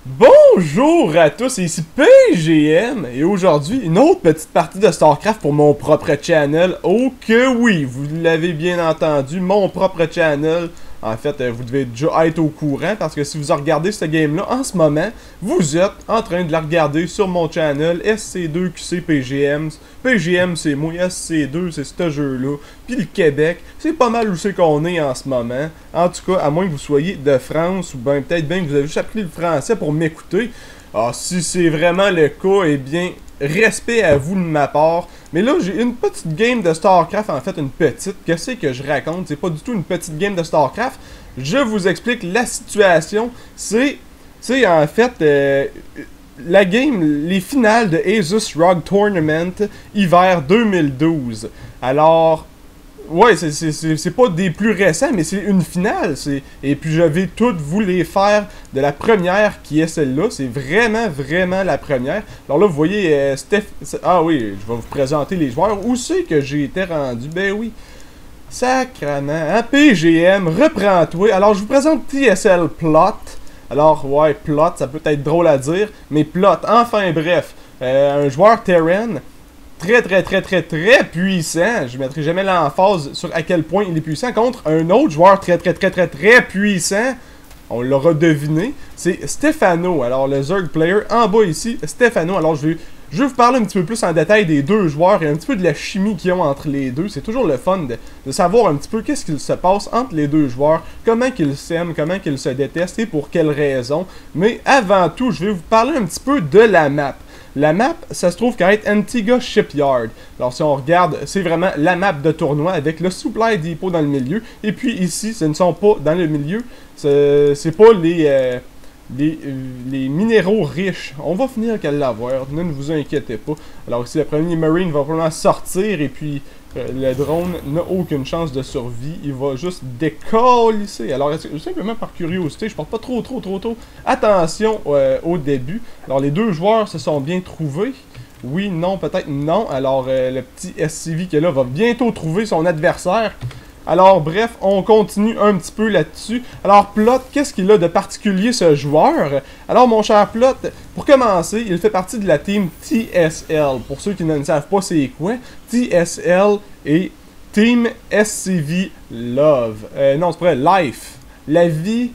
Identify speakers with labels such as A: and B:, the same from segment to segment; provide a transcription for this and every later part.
A: Bonjour à tous, ici PGM et aujourd'hui une autre petite partie de StarCraft pour mon propre channel. Oh que oui, vous l'avez bien entendu, mon propre channel. En fait, vous devez déjà être au courant parce que si vous regardez ce game-là en ce moment, vous êtes en train de la regarder sur mon channel SC2QC PGM. PGM c'est moi, SC2 c'est ce jeu-là. Puis le Québec, c'est pas mal où c'est qu'on est en ce moment. En tout cas, à moins que vous soyez de France ou ben peut-être bien que vous avez juste appris le français pour m'écouter. Alors si c'est vraiment le cas, eh bien, respect à vous de ma part. Mais là, j'ai une petite game de StarCraft, en fait, une petite. Qu'est-ce que je raconte? C'est pas du tout une petite game de StarCraft. Je vous explique la situation. C'est en fait, la game, les finales de Asus Rogue Tournament hiver 2012. Alors, ouais, c'est pas des plus récents, mais c'est une finale. Et puis je vais toutes vous les faire de la première qui est celle-là. C'est vraiment la première. Alors là, vous voyez, Steph... Ah oui, je vais vous présenter les joueurs. Où c'est que j'ai été rendu? Ben oui. Sacrement. Hein? PGM, reprends-toi. Alors, je vous présente TSL Plot. Alors, ouais, Plot, ça peut être drôle à dire. Mais Plot, enfin bref. Un joueur Terran très puissant. Je mettrai jamais l'emphase sur à quel point il est puissant contre un autre joueur très puissant. On l'aura deviné. C'est Stefano. Alors le Zerg player en bas ici, Stefano. Alors je vais vous parler un petit peu plus en détail des deux joueurs et un petit peu de la chimie qu'ils ont entre les deux. C'est toujours le fun de savoir un petit peu qu'est-ce qu'il se passe entre les deux joueurs, comment qu'ils s'aiment, comment qu'ils se détestent et pour quelles raisons. Mais avant tout, je vais vous parler un petit peu de la map. La map, ça se trouve qu'à être Antigua Shipyard. Alors si on regarde, c'est vraiment la map de tournoi avec le Supply Depot dans le milieu. Et puis ici, ce ne sont pas dans le milieu, c'est pas les minéraux riches. On va finir qu'à l'avoir, ne vous inquiétez pas. Alors ici, le premier Marine va probablement sortir et puis le drone n'a aucune chance de survie. Il va juste décoller. Alors simplement par curiosité, je porte pas trop attention au début. Alors les deux joueurs se sont bien trouvés. Oui, non, peut-être non. Alors le petit SCV qui est là va bientôt trouver son adversaire. Alors bref, on continue un petit peu là-dessus. Alors Plot, qu'est-ce qu'il a de particulier ce joueur? Alors mon cher Plot, pour commencer, il fait partie de la team TSL. Pour ceux qui ne savent pas c'est quoi, TSL et Team SCV Love. Non, c'est pas vrai, Life. La vie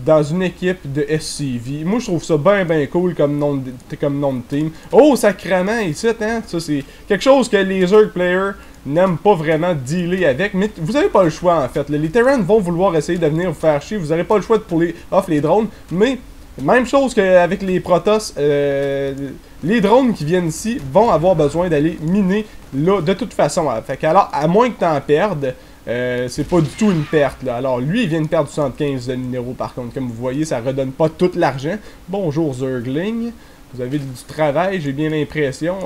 A: dans une équipe de SCV. Moi, je trouve ça bien cool comme nom de team. Oh, sacrément, ici, hein? Ça, c'est quelque chose que les Zerg players n'aiment pas vraiment dealer avec, mais vous n'avez pas le choix, en fait. Les Terrans vont vouloir essayer de venir vous faire chier, vous n'aurez pas le choix de puller off les drones, mais même chose qu'avec les Protoss, les drones qui viennent ici vont avoir besoin d'aller miner là, de toute façon. Fait que alors, à moins que tu en perdes, c'est pas du tout une perte là. Alors lui il vient de perdre 75 de minéraux par contre. Comme vous voyez, ça redonne pas tout l'argent. Bonjour Zergling. Vous avez du travail, j'ai bien l'impression.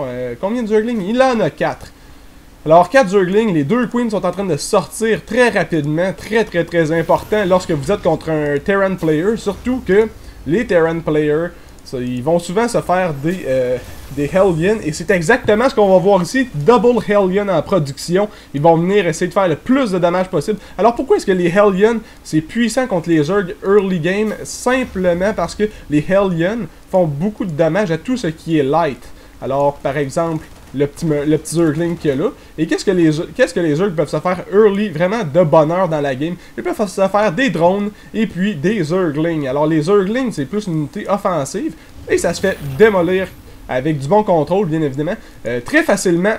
A: Combien de Zergling? Il en a 4. Alors 4 Zergling, les deux Queens sont en train de sortir très rapidement. Très important lorsque vous êtes contre un Terran player. Surtout que les Terran players, ils vont souvent se faire des Hellions, et c'est exactement ce qu'on va voir ici, Double Hellion en production. Ils vont venir essayer de faire le plus de dommages possible. Alors pourquoi est-ce que les Hellions, c'est puissant contre les Zerg early game? Simplement parce que les Hellions font beaucoup de dommages à tout ce qui est light. Alors par exemple, le petit Zergling qu'il y a là. Et qu'est-ce que les Zerg peuvent se faire early, vraiment de bonheur dans la game? Ils peuvent se faire des drones et puis des Zerglings. Alors les Zerglings, c'est plus une unité offensive et ça se fait démolir avec du bon contrôle, bien évidemment, très facilement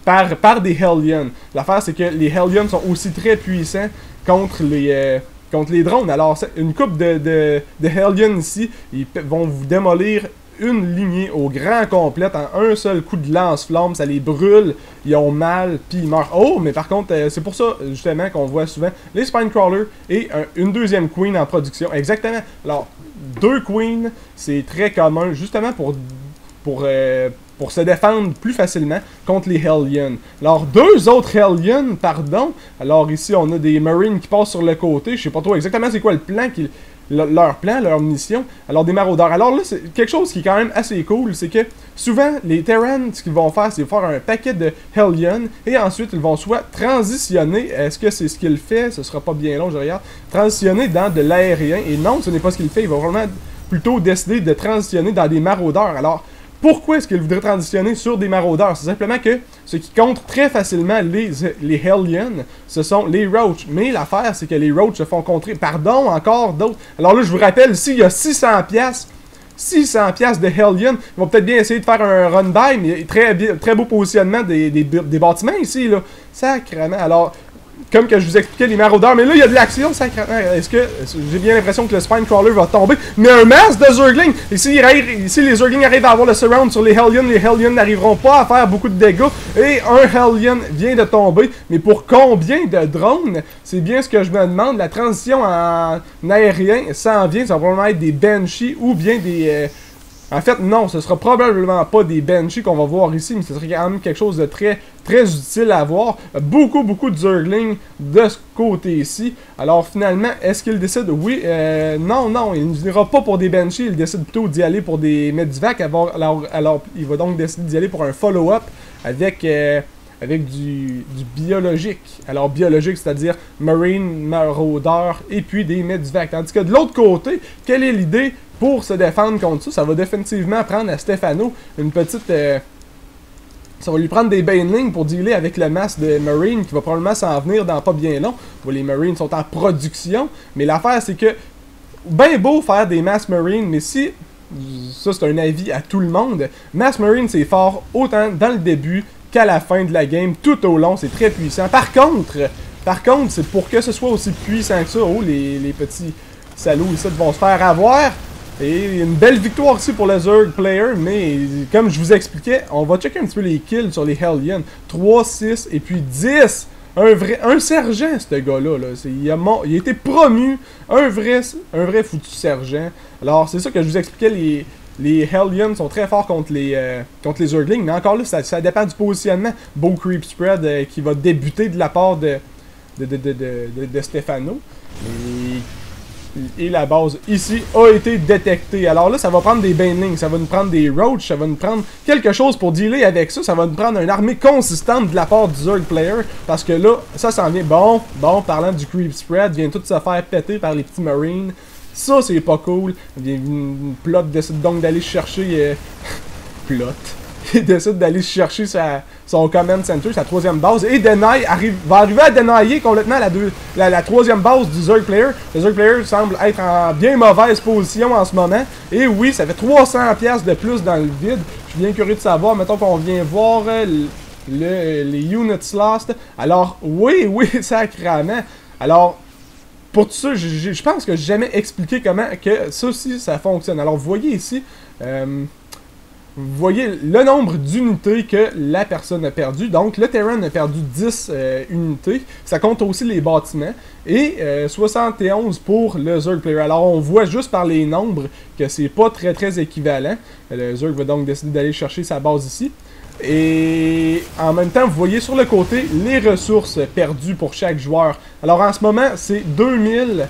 A: par des Hellions. L'affaire, c'est que les Hellions sont aussi très puissants contre les drones. Alors une couple de Hellions ici, ils vont vous démolir une lignée au grand complet en un seul coup de lance-flamme, ça les brûle, ils ont mal, puis ils meurent. Oh, mais par contre, c'est pour ça, justement, qu'on voit souvent les Spinecrawlers et une deuxième Queen en production. Exactement. Alors, 2 Queens, c'est très commun, justement pour se défendre plus facilement contre les Hellions. Alors, 2 autres Hellions, pardon. Alors, ici, on a des Marines qui passent sur le côté. Je sais pas trop exactement c'est quoi le plan leur plan, leur mission. Alors des maraudeurs. Alors là, c'est quelque chose qui est quand même assez cool, c'est que souvent, les Terrans, ce qu'ils vont faire, c'est faire un paquet de Hellion, et ensuite, ils vont soit transitionner, est-ce que c'est ce qu'il fait, ce sera pas bien long, je regarde, transitionner dans de l'aérien, et non, ce n'est pas ce qu'il fait, il va vraiment plutôt décidé de transitionner dans des maraudeurs. Alors, pourquoi est-ce qu'il voudrait transitionner sur des maraudeurs? C'est simplement que ce qui compte très facilement les Hellions, ce sont les Roach. Mais l'affaire, c'est que les Roach se font contrer. Pardon, encore d'autres. Alors là, je vous rappelle, ici, il y a 600$. 600$ de Hellion. Ils vont peut-être bien essayer de faire un run-by, mais très beau positionnement des bâtiments ici, là. Sacrément. Alors, comme que je vous expliquais, les maraudeurs, mais là, il y a de l'action, sacrément. Est-ce que... J'ai bien l'impression que le Spinecrawler va tomber, mais un mass de Zergling! Ici, les Zerglings arrivent à avoir le surround sur les Hellions n'arriveront pas à faire beaucoup de dégâts, et un Hellion vient de tomber. Mais pour combien de drones? C'est bien ce que je me demande. La transition en aérien s'en vient, ça va probablement être des Banshees ou bien des... En fait, non, ce sera probablement pas des Banshees qu'on va voir ici, mais ce serait quand même quelque chose de très utile à voir. Beaucoup de Zerglings de ce côté-ci. Alors finalement, est-ce qu'il décide? Oui, non, il n'ira pas pour des Banshees, il décide plutôt d'y aller pour des Medivac. Alors, il va donc décider d'y aller pour un follow-up avec du biologique. Alors, biologique, c'est-à-dire Marine, Marauder, et puis des Medivac. Tandis que de l'autre côté, quelle est l'idée pour se défendre contre ça? Ça va définitivement prendre à Stefano une petite... ça va lui prendre des Banelings pour dealer avec le mass de Marine qui va probablement s'en venir dans pas bien long. Bon, les Marines sont en production, mais l'affaire c'est que ben beau faire des mass Marine, mais si... Ça c'est un avis à tout le monde. Mass Marine c'est fort autant dans le début qu'à la fin de la game, tout au long, c'est très puissant. Par contre, c'est pour que ce soit aussi puissant que ça. Oh, les petits salauds ici vont se faire avoir. Et une belle victoire ici pour le Zerg player, mais comme je vous expliquais, on va checker un petit peu les kills sur les Hellions. 3, 6 et puis 10. Un sergent, ce gars-là. Là. Il a été promu. Un vrai foutu sergent. Alors, c'est ça que je vous expliquais, les Hellions sont très forts contre les Zerglings, mais encore là, ça dépend du positionnement. Beau creep spread qui va débuter de la part de Stefano. Et la base ici a été détectée. Alors là, ça va prendre des Banelings, ça va nous prendre des Roach, ça va nous prendre quelque chose pour dealer avec ça. Ça va nous prendre une armée consistante de la part du Zerg player. Parce que là, ça s'en vient. Bon, parlant du creep spread, vient tout se faire péter par les petits Marines. Ça, c'est pas cool. Plot décide donc d'aller chercher... Plot. Il décide d'aller chercher son command center, sa troisième base, et va arriver à dénailler complètement la troisième base du Zerg player. Le Zerg player semble être en bien mauvaise position en ce moment. Et oui, ça fait 300$ de plus dans le vide. Je suis bien curieux de savoir, mettons qu'on vient voir les units lost. Alors, oui, sacrément. Alors... Pour tout ça, je pense que j'ai jamais expliqué comment que ça aussi, ça fonctionne. Alors, vous voyez ici, vous voyez le nombre d'unités que la personne a perdu. Donc, le Terran a perdu 10 unités. Ça compte aussi les bâtiments. Et 71 pour le Zerg player. Alors, on voit juste par les nombres que c'est pas très équivalent. Le Zerg va donc décider d'aller chercher sa base ici. Et en même temps, vous voyez sur le côté les ressources perdues pour chaque joueur. Alors en ce moment, c'est 2000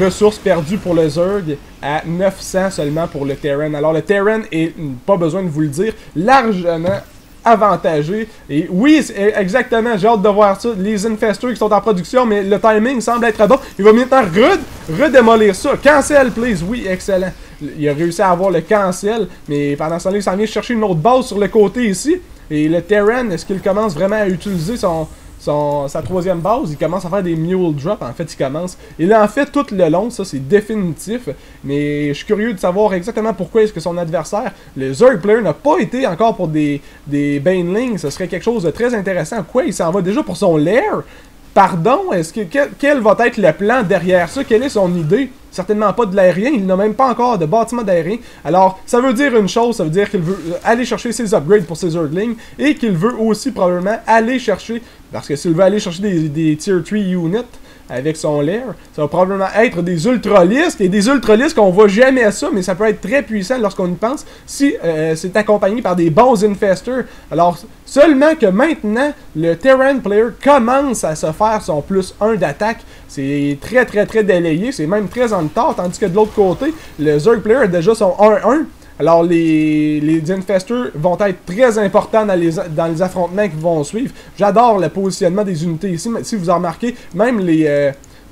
A: ressources perdues pour le Zerg à 900 seulement pour le Terran. Alors le Terran est, pas besoin de vous le dire, largement avantagé. Et oui, exactement, j'ai hâte de voir ça. Les Infestors qui sont en production, mais le timing semble être bon. Il va maintenant redémolir ça. Cancel, please. Oui, excellent. Il a réussi à avoir le cancel, mais pendant ce temps-là, il s'en vient chercher une autre base sur le côté ici. Et le Terran, est-ce qu'il commence vraiment à utiliser sa troisième base? Il commence à faire des mule drops, en fait, il commence. Il en fait tout le long, ça c'est définitif. Mais je suis curieux de savoir exactement pourquoi est-ce que son adversaire, le Zerg player, n'a pas été encore pour des Banelings. Ce serait quelque chose de très intéressant. Quoi, il s'en va déjà pour son lair? Pardon, quel va être le plan derrière ça? Quelle est son idée? Certainement pas de l'aérien, il n'a même pas encore de bâtiment d'aérien. Alors, ça veut dire une chose, ça veut dire qu'il veut aller chercher ses upgrades pour ses Zerglings, et qu'il veut aussi probablement aller chercher, parce que s'il veut aller chercher des Tier 3 units avec son lair, ça va probablement être des ultralistes, et des ultralistes qu'on voit jamais ça, mais ça peut être très puissant lorsqu'on y pense, si c'est accompagné par des bons infestors. Alors, seulement que maintenant, le Terran player commence à se faire son plus 1 d'attaque. C'est très délayé, c'est même très en retard, tandis que de l'autre côté, le Zerg player a déjà son 1-1. Alors les Infestors vont être très importants dans les affrontements qui vont suivre. J'adore le positionnement des unités ici. Si vous en remarquez, même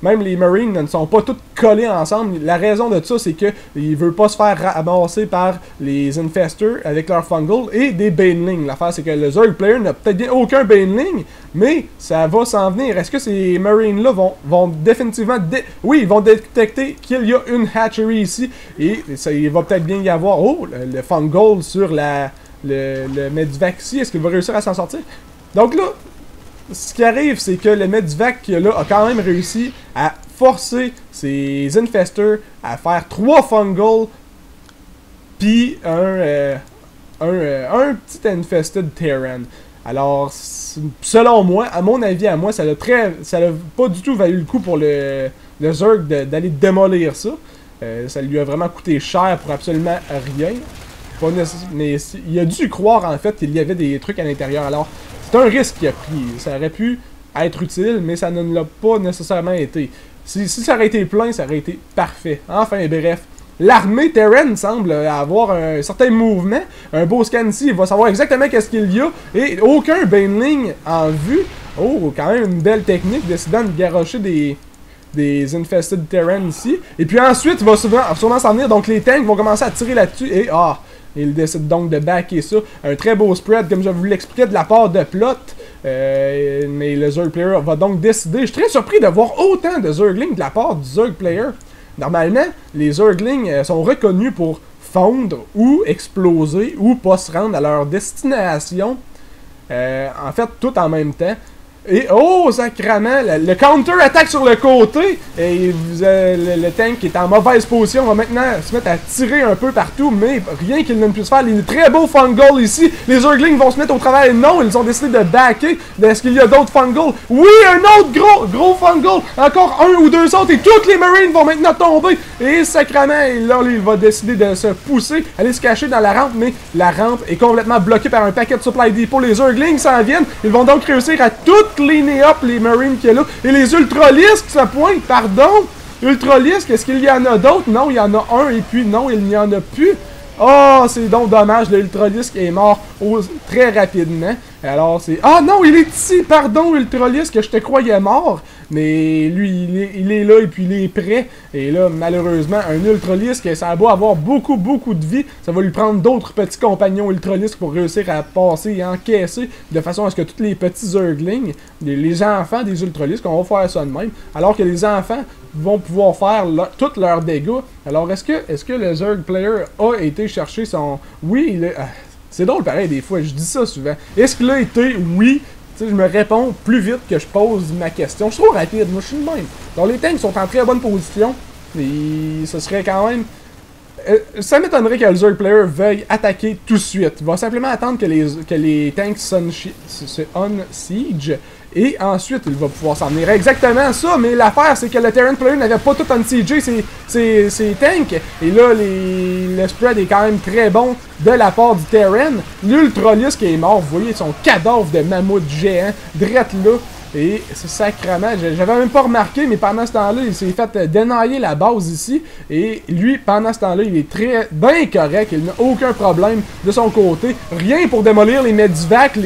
A: même les Marines ne sont pas tous collés ensemble. La raison de ça, c'est que il veut pas se faire ramasser par les Infestors avec leur Fungal et des Baneling. L'affaire, c'est que le Zerg player n'a peut-être bien aucun Baneling, mais ça va s'en venir. Est-ce que ces Marines-là vont définitivement... Oui, ils vont détecter qu'il y a une hatchery ici, et ça, il va peut-être bien y avoir... Oh, le Fungal sur le Medivac ici. Est-ce qu'il va réussir à s'en sortir? Donc là, ce qui arrive, c'est que le Medivac qu'il y a là a quand même réussi à forcer ses Infestors à faire 3 Fungal, puis un petit Infested Terran. Alors, selon moi, à mon avis, ça l'a pas du tout valu le coup pour le Zerg d'aller démolir ça. Ça lui a vraiment coûté cher pour absolument rien. Mais il a dû croire en fait qu'il y avait des trucs à l'intérieur. Alors, c'est un risque qu'il a pris. Ça aurait pu être utile, mais ça ne l'a pas nécessairement été. Si ça aurait été plein, ça aurait été parfait. Enfin, bref. L'armée Terran semble avoir un certain mouvement. Un beau scan ici, il va savoir exactement qu'est-ce qu'il y a. Et aucun Baneling en vue. Oh, quand même une belle technique, décidant de garrocher des Infested Terran ici. Et puis ensuite, il va sûrement s'en venir. Donc les tanks vont commencer à tirer là-dessus. Et il décide donc de backer ça. Un très beau spread, comme je vous l'expliquais, de la part de Plot. Mais le Zerg player va donc décider. Je suis très surpris de voir autant de Zerglings de la part du Zerg player. Normalement, les Zerglings sont reconnus pour fondre ou exploser ou pas se rendre à leur destination. En fait, tout en même temps. Et oh, sacrément, le counter-attaque sur le côté. Et le tank qui est en mauvaise position va maintenant se mettre à tirer un peu partout. Mais rien qu'il ne puisse faire. Les très beaux Fungal ici. Les Zerglings vont se mettre au travail. Non, ils ont décidé de backer. Est-ce qu'il y a d'autres Fungal? Oui, un autre gros Fungal. Encore un ou deux autres. Et toutes les Marines vont maintenant tomber. Et sacrément, et là, il va décider de se pousser, aller se cacher dans la rampe. Mais la rampe est complètement bloquée par un paquet de supply depot. Les Zerglings s'en viennent. Ils vont donc réussir à cleaner up les Marines qu'il y a là. Et les Ultralisks se pointent, pardon. Ultralisks, est-ce qu'il y en a d'autres? Non, il y en a un et puis non, il n'y en a plus. Oh, c'est donc dommage, le Ultralisk est mort très rapidement. Alors c'est... Ah non, il est ici, pardon Ultralisk, je te croyais mort. Mais lui, il est là et puis il est prêt. Et là, malheureusement, un Ultralisk, ça a beau avoir beaucoup de vie, ça va lui prendre d'autres petits compagnons Ultralisk pour réussir à passer et encaisser, de façon à ce que tous les petits Zerglings, les enfants des Ultralisks, on va faire ça de même. Alors que les enfants vont pouvoir faire tous leurs dégâts. Alors, est-ce que le Zerg player a été chercher son... Oui, il est... c'est drôle pareil des fois, je dis ça souvent. Est-ce qu'il a été? Oui. Tu sais, je me réponds plus vite que je pose ma question. Je suis trop rapide, moi je suis le même. Donc les tanks sont en très bonne position. Et ce serait quand même... ça m'étonnerait que le Zerg player veuille attaquer tout de suite. Il va simplement attendre que les tanks se on-siege. Et ensuite, il va pouvoir s'en venir. Exactement ça, mais l'affaire, c'est que le Terran player n'avait pas tout on-siege ses tanks. Et là, le spread est quand même très bon de la part du Terran. L'Ultralisk est mort. Vous voyez son cadavre de mammouth géant, drette là. Et c'est sacrément, j'avais même pas remarqué, mais pendant ce temps-là, il s'est fait dénailler la base ici. Et lui, pendant ce temps-là, il est très bien correct. Il n'a aucun problème de son côté. Rien pour démolir les Medivac,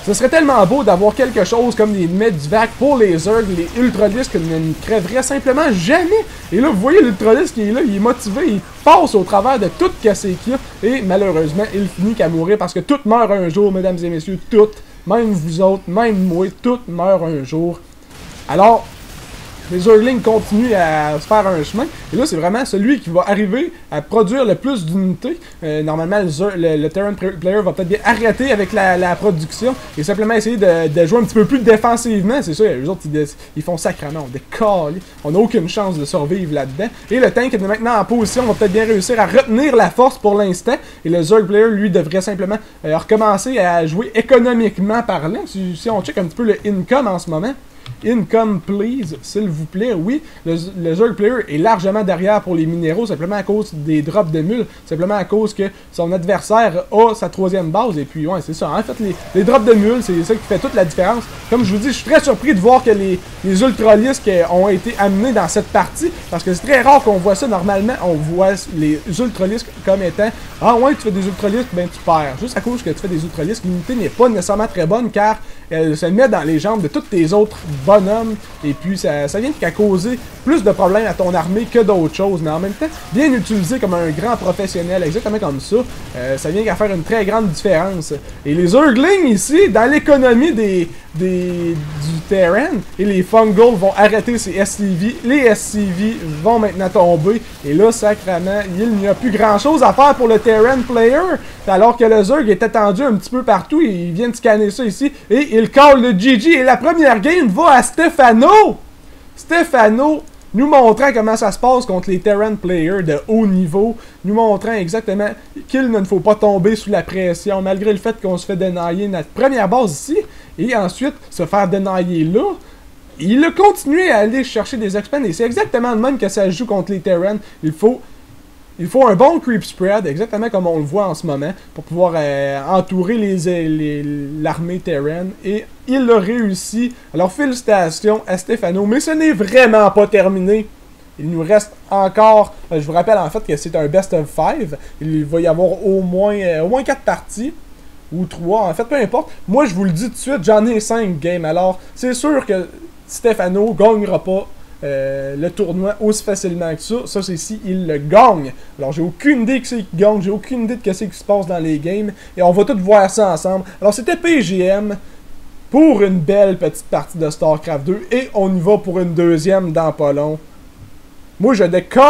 A: Ce serait tellement beau d'avoir quelque chose comme des Medivac pour les Zerg, les Ultralisks qui ne crèveraient simplement jamais. Et là, vous voyez l'Ultralisk qui est là, il est motivé, il passe au travers de tout cassé qu'il y a. Et malheureusement, il finit qu'à mourir parce que tout meurt un jour, mesdames et messieurs, toutes. Même vous autres, même moi, tout meurt un jour. Alors, les Zerglings continuent à se faire un chemin. Et là, c'est vraiment celui qui va arriver à produire le plus d'unités. Normalement, le Terran player va peut-être bien arrêter avec la production et simplement essayer de jouer un petit peu plus défensivement. C'est ça, les autres, ils font sacrément. On décolle. On n'a aucune chance de survivre là-dedans. Et le tank est maintenant en position. On va peut-être bien réussir à retenir la force pour l'instant. Et le Zerg player, lui, devrait simplement recommencer à jouer économiquement parlant. Si on check un petit peu le income en ce moment. Income, please, s'il vous plaît. Oui, le Zerg player est largement derrière pour les minéraux, simplement à cause des drops de mules, simplement à cause que son adversaire a sa troisième base. Et puis, ouais, c'est ça. En fait, les drops de mules, c'est ça qui fait toute la différence. Comme je vous dis, je suis très surpris de voir que les Ultralisks ont été amenés dans cette partie, parce que c'est très rare qu'on voit ça. Normalement, on voit les Ultralisks comme étant « Ah ouais, tu fais des Ultralisks, ben tu perds. » Juste à cause que tu fais des Ultralisks, l'unité n'est pas nécessairement très bonne, car elle se met dans les jambes de toutes tes autres bonhomme, et puis ça vient qu'à causer plus de problèmes à ton armée que d'autres choses, mais en même temps, bien utilisé comme un grand professionnel, exactement comme ça, ça vient qu'à faire une très grande différence. Et les Zerglings ici, dans l'économie du Terran, et les Fungal vont arrêter ces SCV, les SCV vont maintenant tomber, et là, sacrément, il n'y a plus grand chose à faire pour le Terran player, alors que le Zerg est attendu un petit peu partout, et il vient de scanner ça ici, et il call le GG, et la première game va à Stefano! Stefano nous montrant comment ça se passe contre les Terran players de haut niveau, nous montrant exactement qu'il ne faut pas tomber sous la pression, malgré le fait qu'on se fait dénailler notre première base ici, et ensuite se faire dénailler là. Il a continué à aller chercher des expands, et c'est exactement le même que ça joue contre les Terran. Il faut un bon creep spread, exactement comme on le voit en ce moment, pour pouvoir entourer l'armée Terran. Et il l'a réussi. Alors félicitations à Stefano, mais ce n'est vraiment pas terminé. Il nous reste encore, je vous rappelle en fait que c'est un best of 5. Il va y avoir au moins 4 parties. Ou 3, en fait, peu importe. Moi, je vous le dis tout de suite, j'en ai 5 games. Alors, c'est sûr que Stefano gagnera pas le tournoi aussi facilement que ça. Ça, c'est si il le gagne. Alors, j'ai aucune idée que c'est qu'il gagne. J'ai aucune idée de ce qui se passe dans les games. Et on va tout voir ça ensemble. Alors, c'était PGM pour une belle petite partie de StarCraft 2. Et on y va pour une deuxième dans pas long. Moi, je décolle.